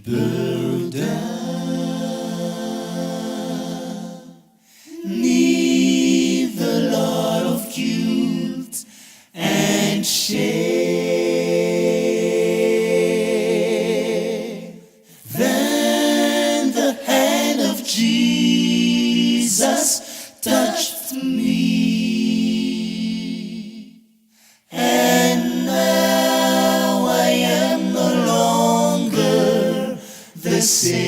burden. Neath the Lord of guilt and shame. Then the hand of Jesus touched me, and now I am no longer the same.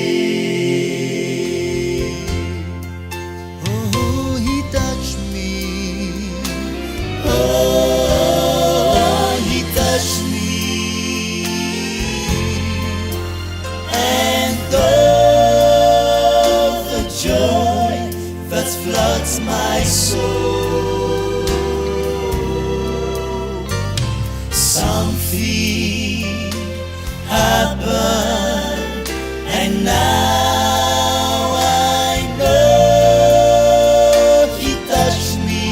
Oh, he touched me. Oh, he touched me, and oh, the joy that floods my soul. Something happened, and now I know he touched me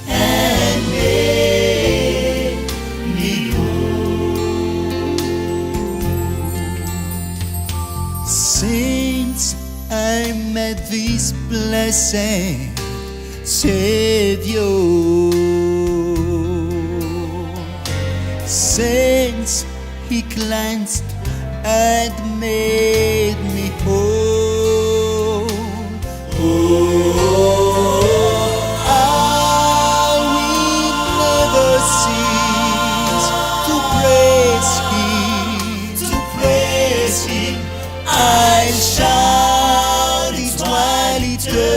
and made me whole. Since I met this blessed Savior, since he cleansed and made me whole, oh, I will never cease to praise him. I'll shout it while eternity